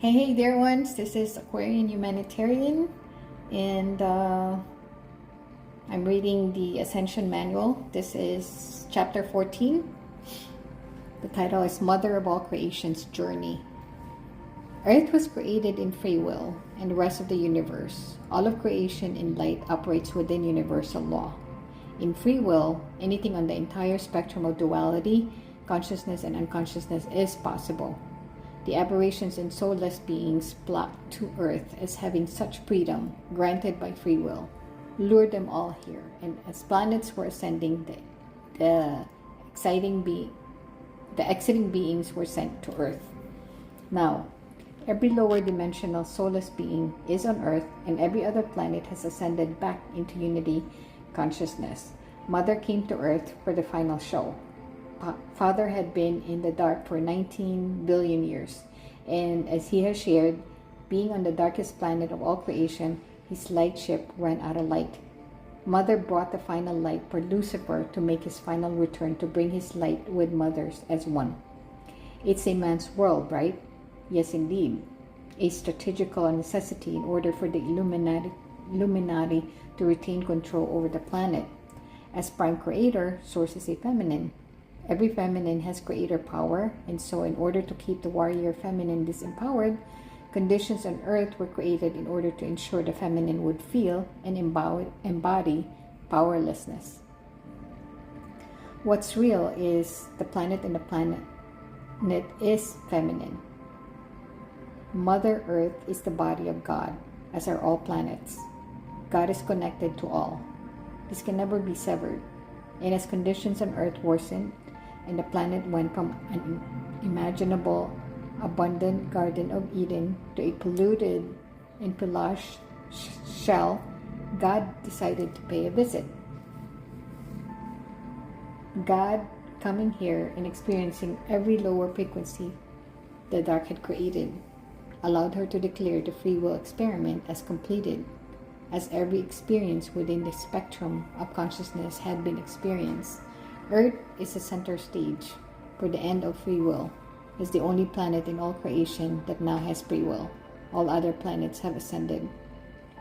Hey dear ones, this is Aquarian Humanitarian, and I'm reading the Ascension Manual. This is chapter 14. The title is Mother of All Creation's Journey. Earth was created in free will, and the rest of the universe, all of creation in light, operates within universal law. In free will, anything on the entire spectrum of duality, consciousness and unconsciousness is possible. The aberrations and soulless beings flocked to Earth as having such freedom granted by free will, lured them all here, and as planets were ascending, the exiting beings were sent to Earth. Now, every lower dimensional soulless being is on Earth, and every other planet has ascended back into unity consciousness. Mother came to Earth for the final show. Father had been in the dark for 19 billion years, and as he has shared, being on the darkest planet of all creation, his light ship ran out of light. Mother brought the final light for Lucifer to make his final return to bring his light with Mother's as one. It's a man's world, right? Yes, indeed. A strategical necessity in order for the Illuminati to retain control over the planet. As prime creator, Source is a feminine. Every feminine has creator power, and so in order to keep the warrior feminine disempowered, conditions on Earth were created in order to ensure the feminine would feel and embody powerlessness. What's real is the planet, and the planet is feminine. Mother Earth is the body of God, as are all planets. God is connected to all. This can never be severed. And as conditions on Earth worsened, and the planet went from an unimaginable, abundant Garden of Eden to a polluted and pillaged shell, God decided to pay a visit. God, coming here and experiencing every lower frequency the dark had created, allowed her to declare the free will experiment as completed, as every experience within the spectrum of consciousness had been experienced. Earth is the center stage for the end of free will. It's the only planet in all creation that now has free will. All other planets have ascended.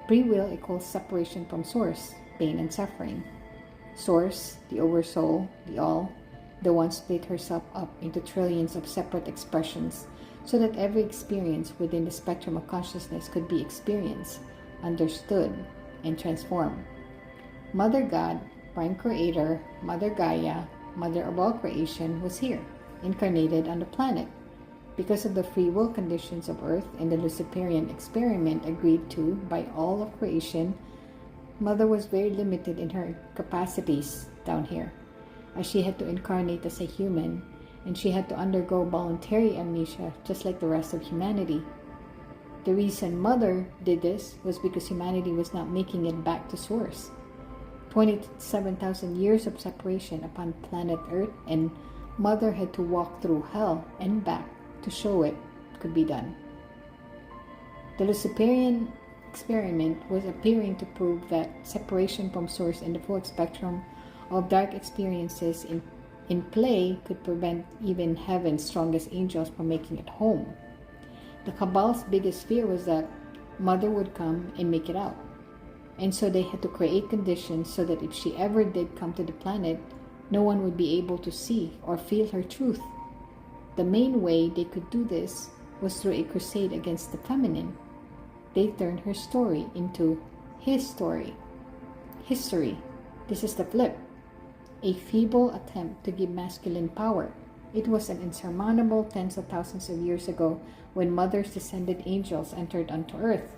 Free will equals separation from Source, pain and suffering. Source, the Oversoul, the All, the one split herself up into trillions of separate expressions so that every experience within the spectrum of consciousness could be experienced, understood, and transformed. Mother God, Prime Creator, Mother Gaia, Mother of all creation, was here, incarnated on the planet. Because of the free will conditions of Earth and the Luciferian experiment agreed to by all of creation, Mother was very limited in her capacities down here, as she had to incarnate as a human, and she had to undergo voluntary amnesia just like the rest of humanity. The reason Mother did this was because humanity was not making it back to Source. 27,000 years of separation upon planet Earth, and Mother had to walk through hell and back to show it could be done. The Luciferian experiment was appearing to prove that separation from Source and the full spectrum of dark experiences in play could prevent even heaven's strongest angels from making it home. The Cabal's biggest fear was that Mother would come and make it out. And so they had to create conditions so that if she ever did come to the planet, no one would be able to see or feel her truth. The main way they could do this was through a crusade against the feminine. They turned her story into his story. History. This is the flip. A feeble attempt to give masculine power. It was an insurmountable tens of thousands of years ago when Mother's descended angels entered onto Earth.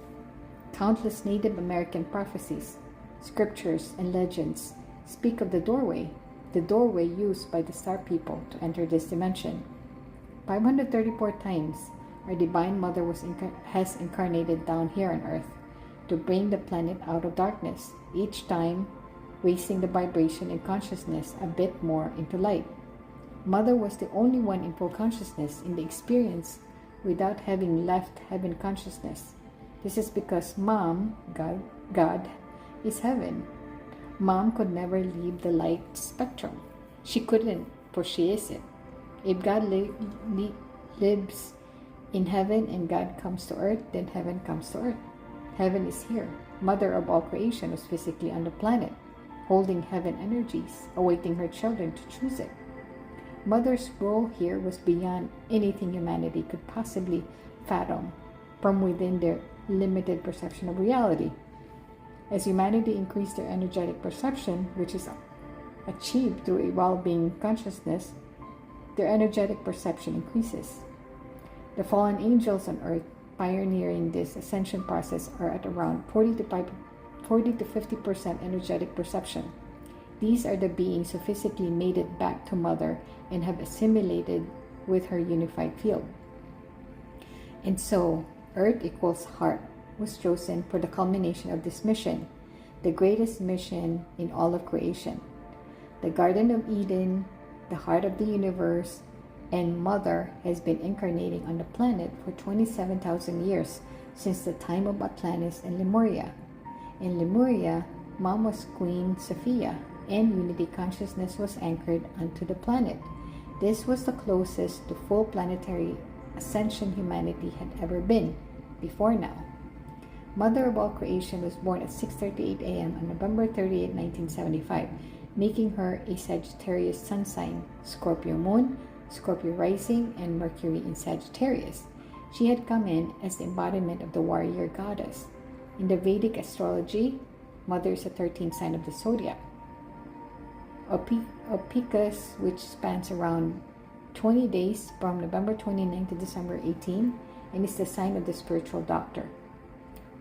Countless Native American prophecies, scriptures, and legends speak of the doorway used by the Star People to enter this dimension. 534 times our Divine Mother has incarnated down here on Earth to bring the planet out of darkness, each time raising the vibration and consciousness a bit more into light. Mother was the only one in full consciousness in the experience without having left heaven consciousness. This is because Mom, God, is heaven. Mom could never leave the light spectrum. She couldn't, for she is it. If God lives In heaven, and God comes to earth, then heaven comes to earth. Heaven is here. Mother of all creation was physically on the planet, holding heaven energies, awaiting her children to choose it. Mother's role here was beyond anything humanity could possibly fathom from within their limited perception of reality. As humanity increased their energetic perception, which is achieved through a well-being consciousness, their energetic perception increases. The fallen angels on earth pioneering this ascension process are at around 40 to 50% energetic perception. These are the beings who physically made it back to Mother and have assimilated with her unified field. And so, Earth equals heart was chosen for the culmination of this mission, the greatest mission in all of creation. The Garden of Eden, the heart of the universe, and Mother has been incarnating on the planet for 27,000 years since the time of Atlantis and Lemuria. In Lemuria, Mom was Queen Sophia, and unity consciousness was anchored onto the planet. This was the closest to full planetary ascension humanity had ever been before now. Mother of all creation was born at 6:38 a.m. on November 38, 1975, making her a Sagittarius sun sign, Scorpio moon, Scorpio rising, and Mercury in Sagittarius. She had come in as the embodiment of the warrior goddess. In the Vedic astrology, Mother is the 13th sign of the zodiac. Ophiuchus, which spans around 20 days from November 29 to December 18, and is the sign of the spiritual doctor.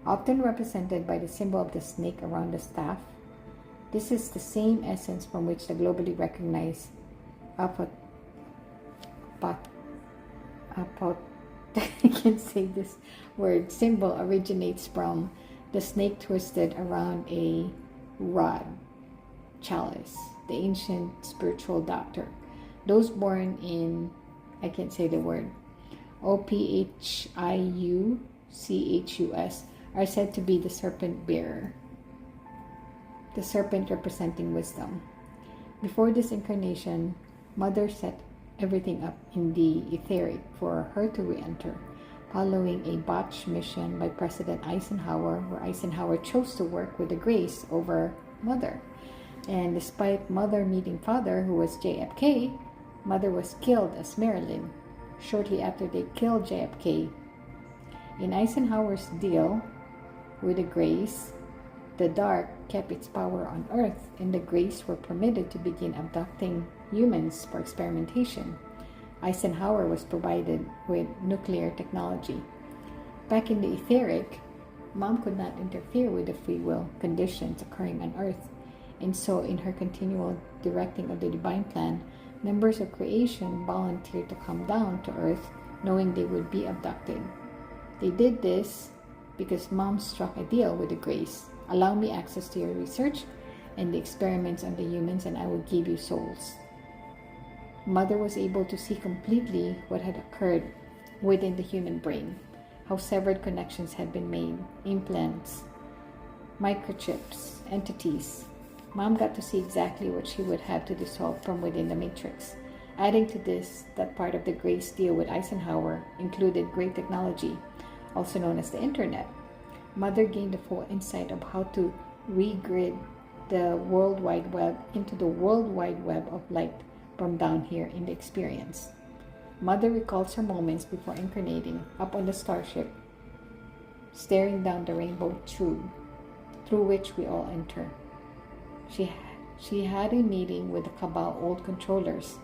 Often represented by the symbol of the snake around the staff, this is the same essence from which the globally recognized I can't say this word, symbol originates from the snake twisted around a rod, chalice, the ancient spiritual doctor. Those born in, I can't say the word, Ophiuchus are said to be the serpent bearer, the serpent representing wisdom. Before this incarnation, Mother set everything up in the etheric for her to re-enter, following a botched mission by President Eisenhower, where Eisenhower chose to work with the Grace over Mother. And despite Mother meeting Father, who was JFK, Mother was killed as Marilyn. Shortly after they killed JFK, in Eisenhower's deal with the Grace, the dark kept its power on Earth, and the Grace were permitted to begin abducting humans for experimentation. Eisenhower was provided with nuclear technology. Back in the etheric, Mom could not interfere with the free will conditions occurring on Earth, and so in her continual directing of the divine plan, members of creation volunteered to come down to Earth knowing they would be abducted. They did this because Mom struck a deal with the Grace. Allow me access to your research and the experiments on the humans, and I will give you souls. Mother was able to see completely what had occurred within the human brain, how severed connections had been made, implants, microchips, entities. Mom got to see exactly what she would have to dissolve from within the matrix. Adding to this, that part of the Grace deal with Eisenhower included great technology, also known as the Internet. Mother gained the full insight of how to regrid the World Wide Web into the World Wide Web of light from down here in the experience. Mother recalls her moments before incarnating up on the starship, staring down the rainbow tube through which we all enter. She had a meeting with the Cabal old controllers.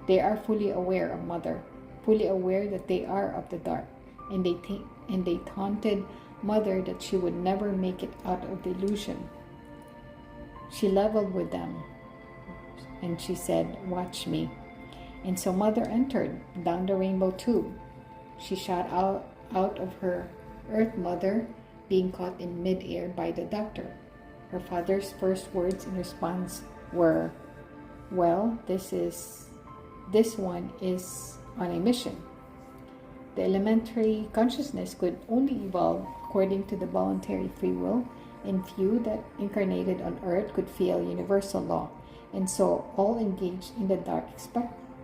They are fully aware of Mother, fully aware that they are of the dark, and they taunted Mother that she would never make it out of the illusion. She leveled with them, and she said, "Watch me." And so Mother entered down the rainbow tube. She shot out of her Earth Mother, being caught in mid-air by the doctor. Her father's first words in response were, "Well, this one is on a mission." The elementary consciousness could only evolve according to the voluntary free will, and few that incarnated on Earth could feel universal law, and so all engaged in the dark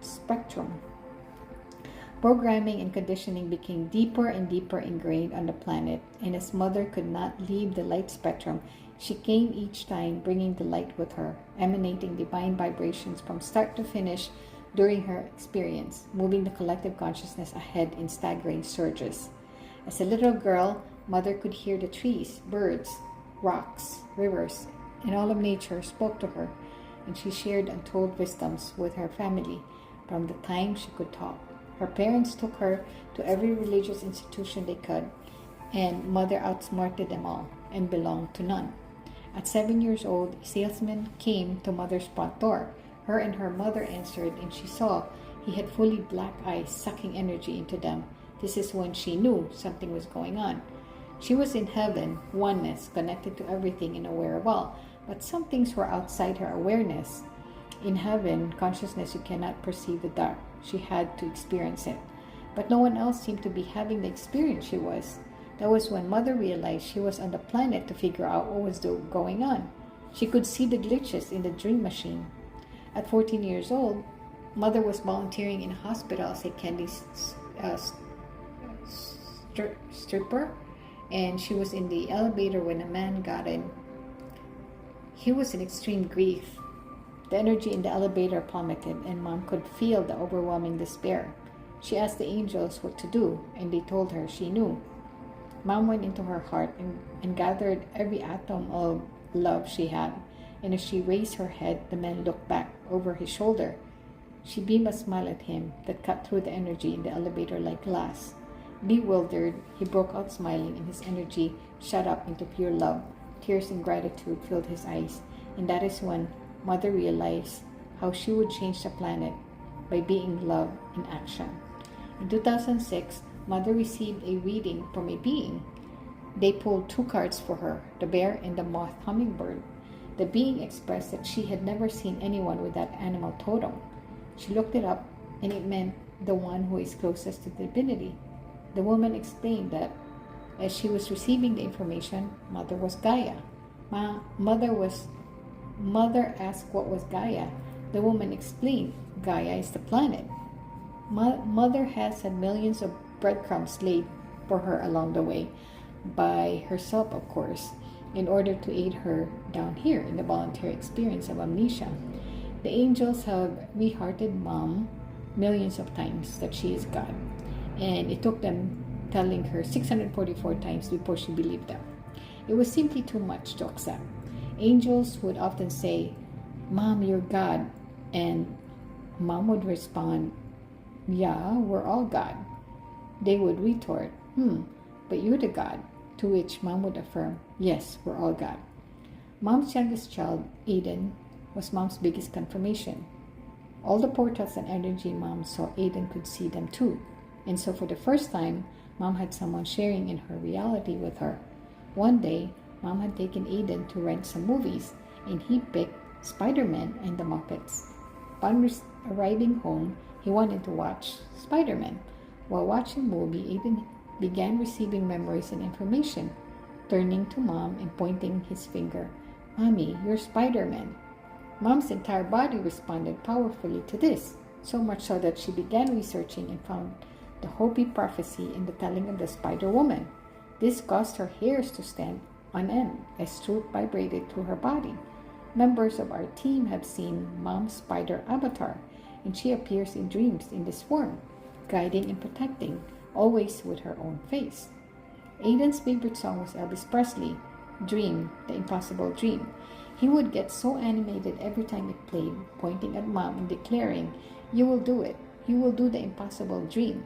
spectrum. Programming and conditioning became deeper and deeper ingrained on the planet, and as Mother could not leave the light spectrum, she came each time bringing the light with her, emanating divine vibrations from start to finish during her experience, moving the collective consciousness ahead in staggering surges. As a little girl, Mother could hear the trees, birds, rocks, rivers, and all of nature spoke to her, and she shared untold wisdoms with her family from the time she could talk. Her parents took her to every religious institution they could, and Mother outsmarted them all and belonged to none. At 7 years old, a salesman came to Mother's front door. Her and her mother answered, and she saw he had fully black eyes sucking energy into them. This is when she knew something was going on. She was in heaven, oneness, connected to everything and aware of all, but some things were outside her awareness. In heaven, consciousness, you cannot perceive the dark. She had to experience it. But no one else seemed to be having the experience she was. That was when Mother realized she was on the planet to figure out what was going on. She could see the glitches in the dream machine. At 14 years old, Mother was volunteering in a hospital as a candy stripper, and she was in the elevator when a man got in. He was in extreme grief. The energy in the elevator plummeted, and Mom could feel the overwhelming despair. She asked the angels what to do, and they told her she knew. Mom went into her heart and gathered every atom of love she had, and as she raised her head, the man looked back over his shoulder. She beamed a smile at him that cut through the energy in the elevator like glass. Bewildered, he broke out smiling, and his energy shot up into pure love. Tears and gratitude filled his eyes, and that is when Mother realized how she would change the planet by being love in action. In 2006, Mother received a reading from a being. They pulled 2 cards for her, the bear and the moth hummingbird. The being expressed that she had never seen anyone with that animal totem. She looked it up, and it meant the one who is closest to divinity. The woman explained that as she was receiving the information, Mother was Gaia. Mother asked what was Gaia. The woman explained, Gaia is the planet. Mother has had millions of breadcrumbs laid for her along the way, by herself of course, in order to aid her down here in the voluntary experience of amnesia. The angels have rehearted Mom millions of times that she is God, and it took them telling her 644 times before she believed them. It was simply too much to accept. Angels would often say, Mom, you're God, and Mom would respond, yeah, we're all God. They would retort, but you're the God, to which Mom would affirm, yes, we're all God. Mom's youngest child, Aiden, was Mom's biggest confirmation. All the portals and energy Mom saw, Aiden could see them too. And so for the first time, Mom had someone sharing in her reality with her. One day, Mom had taken Aiden to rent some movies, and he picked Spider-Man and the Muppets. Upon arriving home, he wanted to watch Spider-Man. While watching the movie, Aiden began receiving memories and information, turning to Mom and pointing his finger. Mommy, you're Spider-Man. Mom's entire body responded powerfully to this, so much so that she began researching and found the Hopi prophecy in the telling of the Spider-Woman. This caused her hairs to stand on end as truth vibrated through her body. Members of our team have seen Mom's spider avatar, and she appears in dreams in this form, guiding and protecting, always with her own face. Aiden's favorite song was Elvis Presley, Dream, the Impossible Dream. He would get so animated every time it played, pointing at Mom and declaring, you will do it. You will do the impossible dream.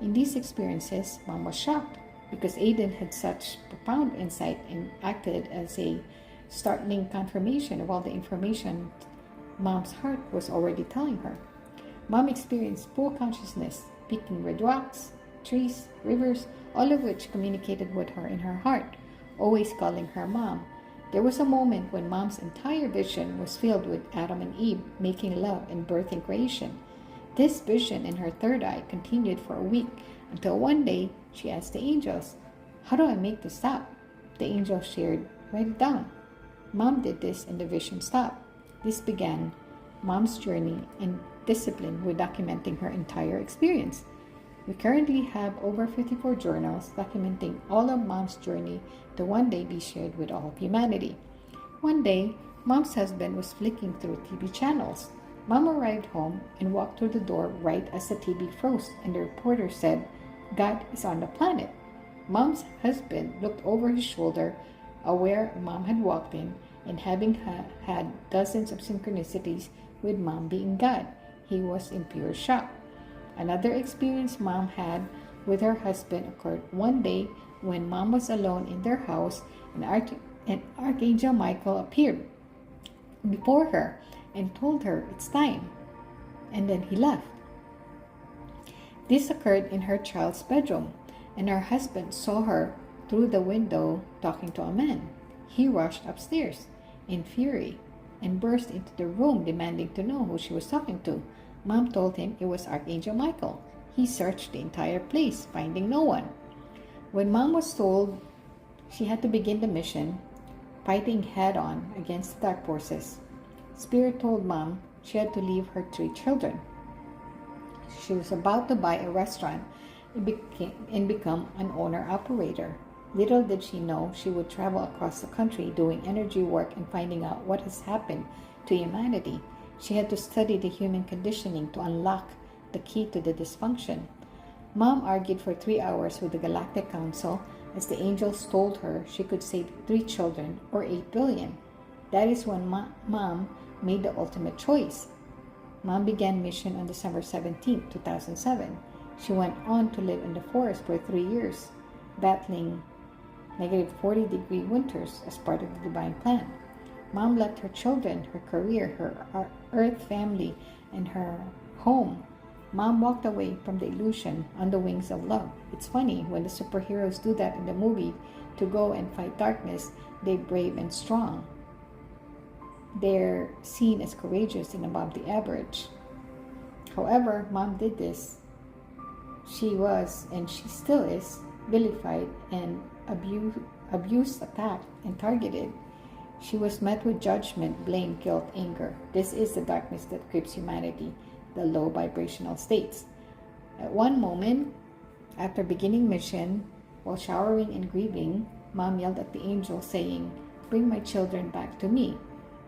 In these experiences, Mom was shocked because Aiden had such profound insight and acted as a startling confirmation of all the information Mom's heart was already telling her. Mom experienced full consciousness, picking red rocks, trees, rivers, all of which communicated with her in her heart, always calling her Mom. There was a moment when Mom's entire vision was filled with Adam and Eve making love and birthing creation. This vision in her third eye continued for a week until one day she asked the angels, how do I make this stop? The angels shared, write it down. Mom did this and the vision stopped. This began Mom's journey and discipline with documenting her entire experience. We currently have over 54 journals documenting all of Mom's journey to one day be shared with all of humanity. One day, Mom's husband was flicking through TV channels. Mom arrived home and walked through the door right as the TV froze, and the reporter said, "God is on the planet." Mom's husband looked over his shoulder, aware Mom had walked in, and having had dozens of synchronicities with Mom being God, he was in pure shock. Another experience Mom had with her husband occurred one day when Mom was alone in their house, and Archangel Michael appeared before her and told her it's time, and then he left. This occurred in her child's bedroom, and her husband saw her through the window talking to a man. He rushed upstairs in fury and burst into the room demanding to know who she was talking to. Mom told him it was Archangel Michael. He searched the entire place, finding no one. When Mom was told she had to begin the mission, fighting head-on against the dark forces, Spirit told Mom she had to leave her 3 children. She was about to buy a restaurant and become an owner-operator. Little did she know she would travel across the country doing energy work and finding out what has happened to humanity. She had to study the human conditioning to unlock the key to the dysfunction. Mom argued for 3 hours with the Galactic Council as the angels told her she could save 3 children or 8 billion. That is when Mom made the ultimate choice. Mom began mission on December 17, 2007. She went on to live in the forest for 3 years, battling -40-degree winters as part of the divine plan. Mom left her children, her career, her earth family, and her home. Mom walked away from the illusion on the wings of love. It's funny, when the superheroes do that in the movie to go and fight darkness, they're brave and strong. They're seen as courageous and above the average. However, Mom did this. She was, and she still is, vilified and abused, attacked, and targeted. She was met with judgment, blame, guilt, anger. This is the darkness that grips humanity, the low vibrational states. At one moment, after beginning mission, while showering and grieving, Mom yelled at the angel saying, "Bring my children back to me."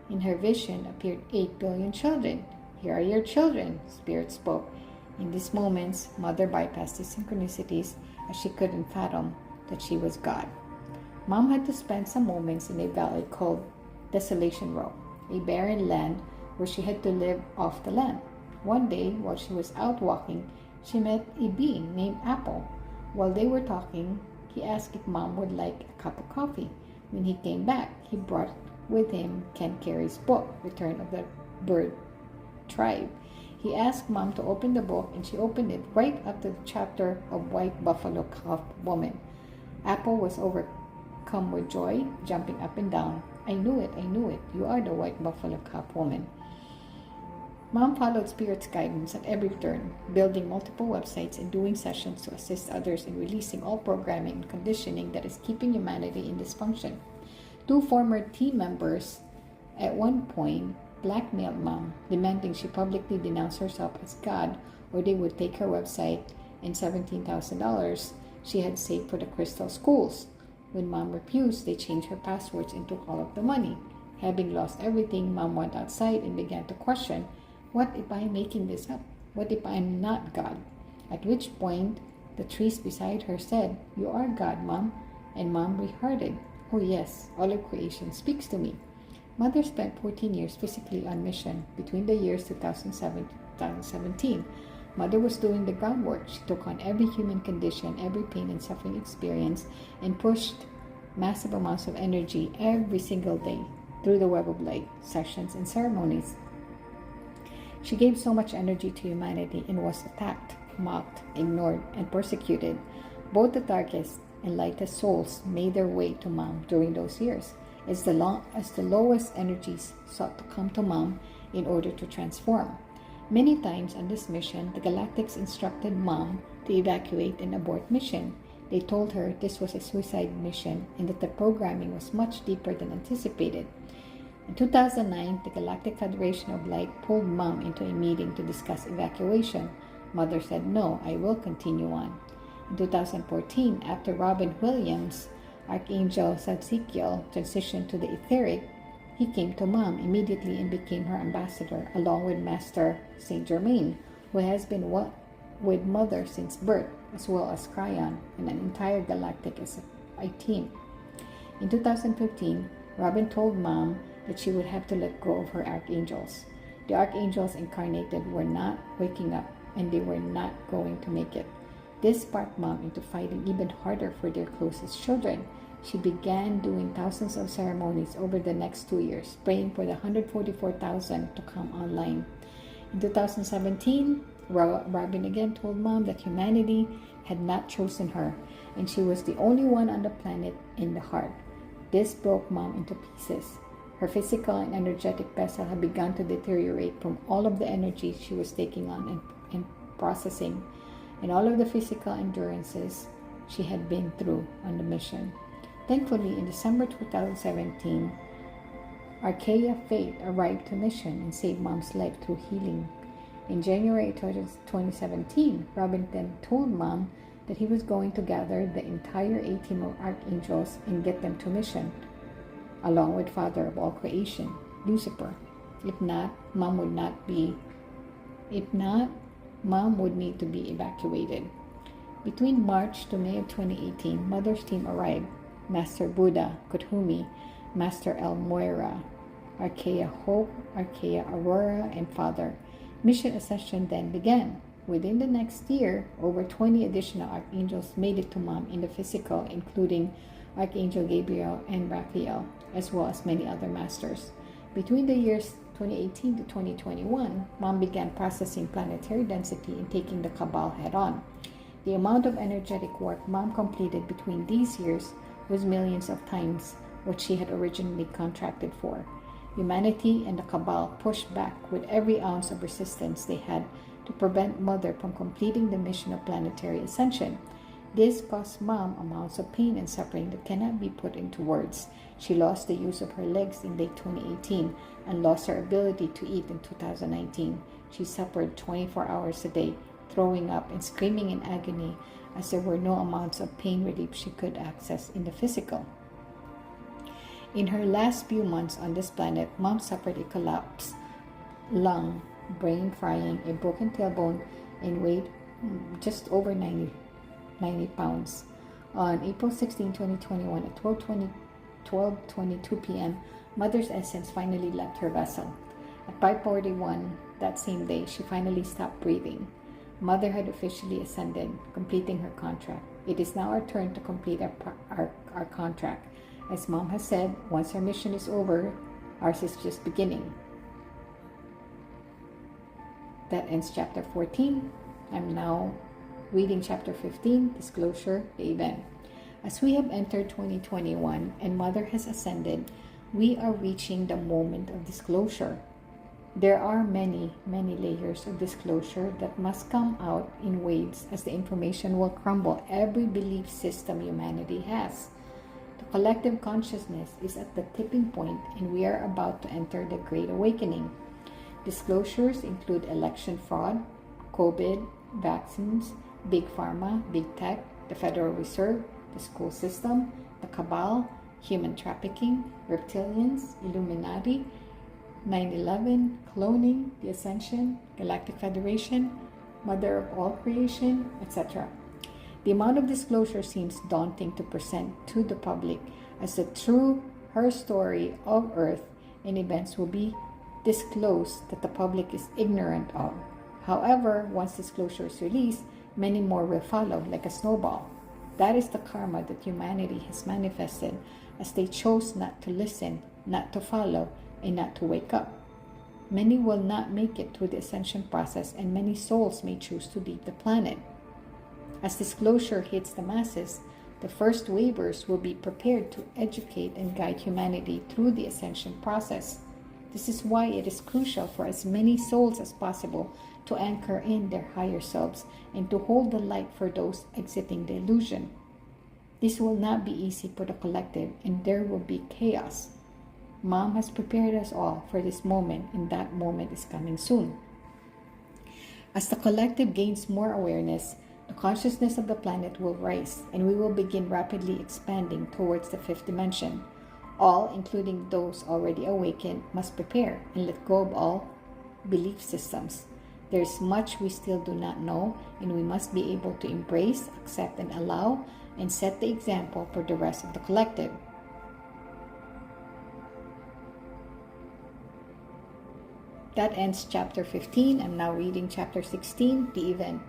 In her vision appeared 8 billion children. "Here are your children," Spirit spoke. In these moments, Mother bypassed the synchronicities as she couldn't fathom that she was God. Mom had to spend some moments in a valley called Desolation Row, a barren land where she had to live off the land. One day, while she was out walking, she met a being named Apple. While they were talking, he asked if Mom would like a cup of coffee. When he came back, he brought with him Ken Carey's book, Return of the Bird Tribe. He asked Mom to open the book, and she opened it right up to the chapter of White Buffalo Calf Woman. Apple was overcome with joy, jumping up and down. I knew it. You are the White Buffalo Calf Woman." Mom followed Spirit's guidance at every turn, building multiple websites and doing sessions to assist others in releasing all programming and conditioning that is keeping humanity in dysfunction. 2 former team members at one point blackmailed Mom, demanding she publicly denounce herself as God, or they would take her website and $17,000 she had saved for the Crystal Schools. When Mom refused, they changed her passwords and took all of the money. Having lost everything, Mom went outside and began to question, what if I'm making this up? What if I'm not God? At which point, the trees beside her said, "You are God, Mom." And Mom rehearted, "Oh yes, all of creation speaks to me." Mother spent 14 years physically on mission between the years 2007 to 2017. Mother was doing the groundwork. She took on every human condition, every pain and suffering experience, and pushed massive amounts of energy every single day through the web of light, sessions, and ceremonies. She gave so much energy to humanity and was attacked, mocked, ignored, and persecuted. Both the darkest and lightest souls made their way to Mom during those years, as the lowest energies sought to come to Mom in order to transform. Many times on this mission, the Galactics instructed Mom to evacuate and abort mission. They told her this was a suicide mission and that the programming was much deeper than anticipated. In 2009, the Galactic Federation of Light pulled Mom into a meeting to discuss evacuation. Mother said, "No, I will continue on." In 2014, after Robin Williams, Archangel Zadkiel, transitioned to the etheric, he came to Mom immediately and became her ambassador, along with Master Saint Germain, who has been with Mother since birth, as well as Cryon and an entire galactic SFI team. In 2015, Robin told Mom that she would have to let go of her archangels. The archangels incarnated were not waking up, and they were not going to make it. This sparked Mom into fighting even harder for their closest children. She began doing thousands of ceremonies over the next 2 years, praying for the 144,000 to come online. In 2017, Robin again told Mom that humanity had not chosen her, and she was the only one on the planet in the heart. This broke Mom into pieces. Her physical and energetic vessel had begun to deteriorate from all of the energy she was taking on and processing, and all of the physical endurances she had been through on the mission. Thankfully, in December 2017, Archaea Faith arrived to mission and saved Mom's life through healing. In January 2017, Robin then told Mom that he was going to gather the entire A-team of archangels and get them to mission, along with Father of all creation, Lucifer. If not, Mom would need to be evacuated. Between March to May of 2018, Mother's team arrived. Master Buddha, Kuthumi, Master El Moira, Archaea Hope, Archaea Aurora, and Father. Mission Ascension then began. Within the next year, over 20 additional archangels made it to Mom in the physical, including Archangel Gabriel and Raphael, as well as many other masters. Between the years 2018 to 2021, Mom began processing planetary density and taking the Cabal head-on. The amount of energetic work Mom completed between these years was millions of times what she had originally contracted for. Humanity and the Cabal pushed back with every ounce of resistance they had to prevent Mother from completing the mission of planetary ascension. This caused Mom amounts of pain and suffering that cannot be put into words. She lost the use of her legs in late 2018 and lost her ability to eat in 2019. She suffered 24 hours a day, throwing up and screaming in agony as there were no amounts of pain relief she could access in the physical. In her last few months on this planet, Mom suffered a collapsed lung, brain frying, a broken tailbone, and weighed just over 90 pounds. On April 16, 2021 at 12:22 p.m., Mother's essence finally left her vessel. At 5:41 that same day, she finally stopped breathing. Mother had officially ascended, completing her contract. It is now our turn to complete our contract. As Mom has said, once our mission is over, ours is just beginning. That ends chapter 14. I'm now reading chapter 15, Disclosure, the event. As we have entered 2021 and Mother has ascended, we are reaching the moment of disclosure. There are many, many layers of disclosure that must come out in waves as the information will crumble every belief system humanity has. The collective consciousness is at the tipping point and we are about to enter the Great Awakening. Disclosures include election fraud, COVID, vaccines, Big Pharma, Big Tech, the Federal Reserve, the school system, the Cabal, human trafficking, reptilians, Illuminati, 9/11, cloning, the Ascension, Galactic Federation, Mother of all creation, etc. The amount of disclosure seems daunting to present to the public, as the true her story of Earth and events will be disclosed that the public is ignorant of. However, once disclosure is released, many more will follow like a snowball. That is the karma that humanity has manifested as they chose not to listen, not to follow, and not to wake up. Many will not make it through the ascension process and many souls may choose to leave the planet. As disclosure hits the masses, the first wavers will be prepared to educate and guide humanity through the ascension process. This is why it is crucial for as many souls as possible to anchor in their higher selves and to hold the light for those exiting the illusion. This will not be easy for the collective and there will be chaos. Mom has prepared us all for this moment and that moment is coming soon. As the collective gains more awareness, the consciousness of the planet will rise, and we will begin rapidly expanding towards the fifth dimension. All, including those already awakened, must prepare and let go of all belief systems. There is much we still do not know, and we must be able to embrace, accept, and allow, and set the example for the rest of the collective. That ends chapter 15. I'm now reading chapter 16, the event.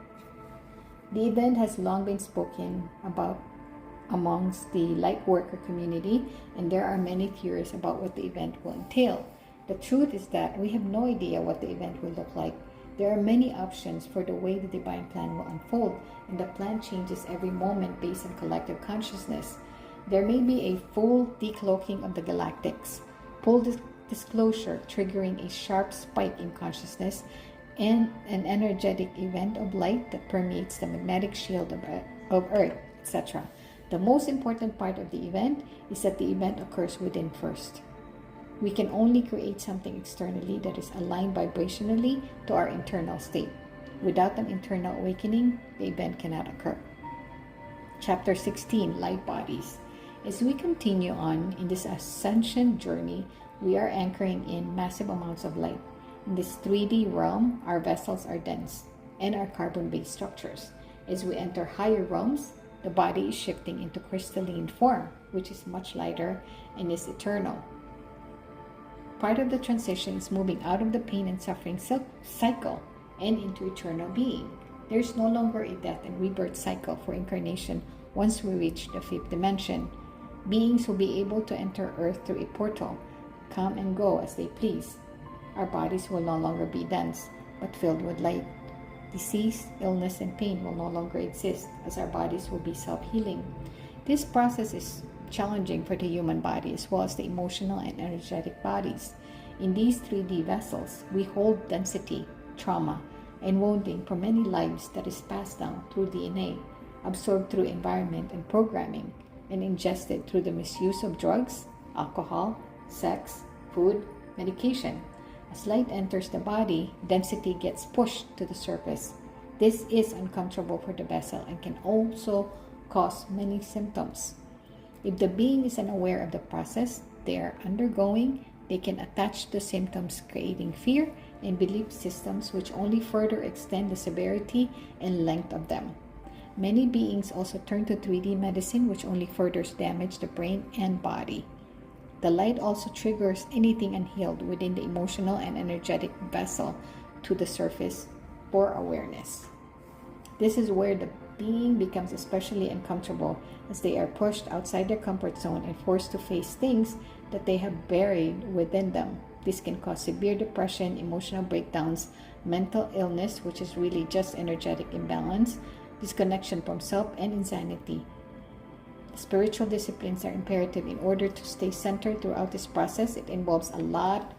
The event has long been spoken about amongst the light worker community, and there are many theories about what the event will entail. The truth is that we have no idea what the event will look like. There are many options for the way the divine plan will unfold, and the plan changes every moment based on collective consciousness. There may be a full decloaking of the galactics, full disclosure triggering a sharp spike in consciousness, and an energetic event of light that permeates the magnetic shield of Earth, etc. The most important part of the event is that the event occurs within first. We can only create something externally that is aligned vibrationally to our internal state. Without an internal awakening, the event cannot occur. Chapter 16, Light Bodies. As we continue on in this ascension journey, we are anchoring in massive amounts of light. In this 3D realm, our vessels are dense and are carbon-based structures. As we enter higher realms, the body is shifting into crystalline form, which is much lighter and is eternal. Part of the transition is moving out of the pain and suffering cycle and into eternal being. There is no longer a death and rebirth cycle for incarnation once we reach the fifth dimension. Beings will be able to enter Earth through a portal, come and go as they please. Our bodies will no longer be dense, but filled with light. Disease, illness, and pain will no longer exist, as our bodies will be self-healing. This process is challenging for the human body as well as the emotional and energetic bodies. In these 3D vessels, we hold density, trauma, and wounding from many lives that is passed down through DNA, absorbed through environment and programming, and ingested through the misuse of drugs, alcohol, sex, food, medication. As light enters the body, density gets pushed to the surface. This is uncomfortable for the vessel and can also cause many symptoms. If the being is unaware of the process they are undergoing, they can attach to symptoms, creating fear and belief systems which only further extend the severity and length of them. Many beings also turn to 3D medicine, which only furthers damage the brain and body. The light also triggers anything unhealed within the emotional and energetic vessel to the surface for awareness. This is where the being becomes especially uncomfortable, as they are pushed outside their comfort zone and forced to face things that they have buried within them. This can cause severe depression, emotional breakdowns, mental illness, which is really just energetic imbalance, disconnection from self, and insanity. Spiritual disciplines are imperative in order to stay centered throughout this process. It involves a lot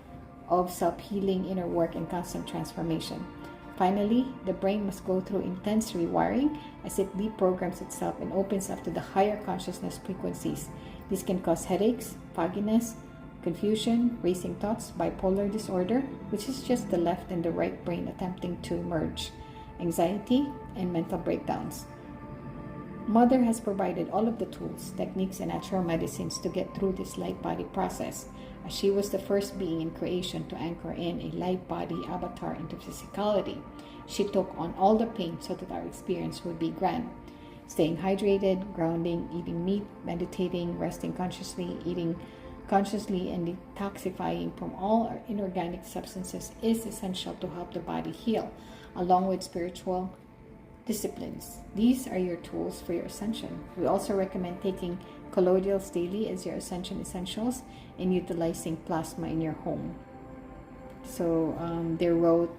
of self-healing, inner work, and constant transformation. Finally, the brain must go through intense rewiring as it deprograms itself and opens up to the higher consciousness frequencies. This can cause headaches, fogginess, confusion, racing thoughts, bipolar disorder, which is just the left and the right brain attempting to merge, anxiety, and mental breakdowns. Mother has provided all of the tools, techniques, and natural medicines to get through this light body process, as she was the first being in creation to anchor in a light body avatar into physicality. She took on all the pain so that our experience would be grand. Staying hydrated, grounding, eating meat, meditating, resting consciously, eating consciously, and detoxifying from all our inorganic substances is essential to help the body heal, along with spiritual disciplines. These are your tools for your ascension. We also recommend taking colloidals daily as your ascension essentials and utilizing plasma in your home. So they wrote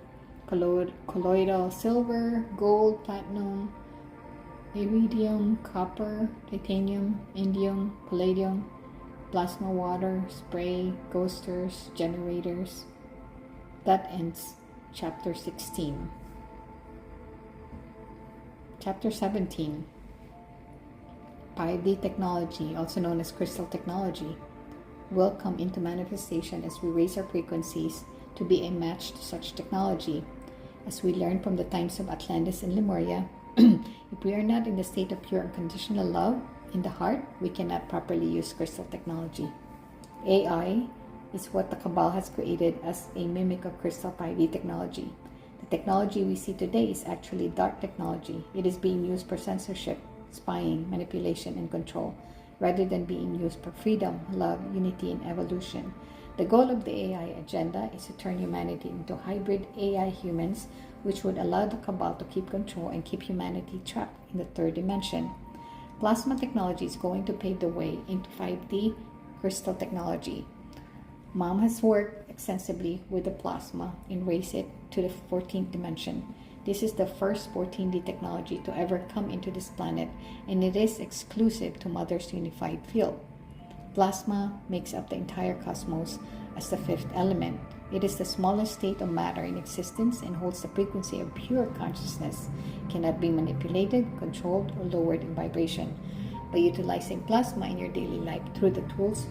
colloidal silver, gold, platinum, iridium, copper, titanium, indium, palladium, plasma water, spray, ghosters, generators. That ends chapter 16. Chapter 17, 5D technology, also known as crystal technology, will come into manifestation as we raise our frequencies to be a match to such technology. As we learned from the times of Atlantis and Lemuria, if we are not in the state of pure unconditional love in the heart, we cannot properly use crystal technology. AI is what the Cabal has created as a mimic of crystal 5D technology. The technology we see today is actually dark technology. It is being used for censorship, spying, manipulation, and control, rather than being used for freedom, love, unity, and evolution. The goal of the AI agenda is to turn humanity into hybrid AI humans, which would allow the Cabal to keep control and keep humanity trapped in the third dimension. Plasma technology is going to pave the way into 5D crystal technology. Mom has worked extensively with the plasma and raised it to the 14th dimension. This is the first 14D technology to ever come into this planet, and it is exclusive to Mother's unified field. Plasma makes up the entire cosmos as the fifth element. It is the smallest state of matter in existence and holds the frequency of pure consciousness. It cannot be manipulated, controlled, or lowered in vibration. By utilizing plasma in your daily life through the tools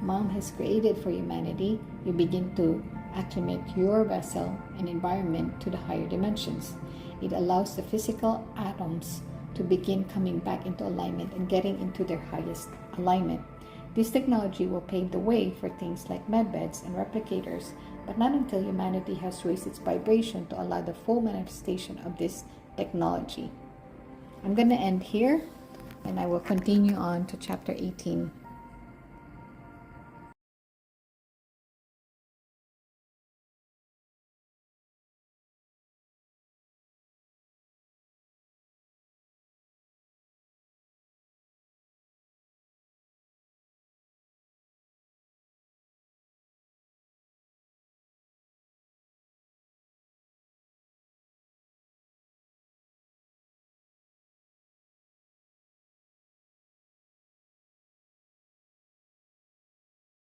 Mom has created for humanity, you begin to acclimate your vessel and environment to the higher dimensions. It allows the physical atoms to begin coming back into alignment and getting into their highest alignment. This technology will pave the way for things like medbeds and replicators, but not until humanity has raised its vibration to allow the full manifestation of this technology. I'm going to end here, and I will continue on to chapter 18.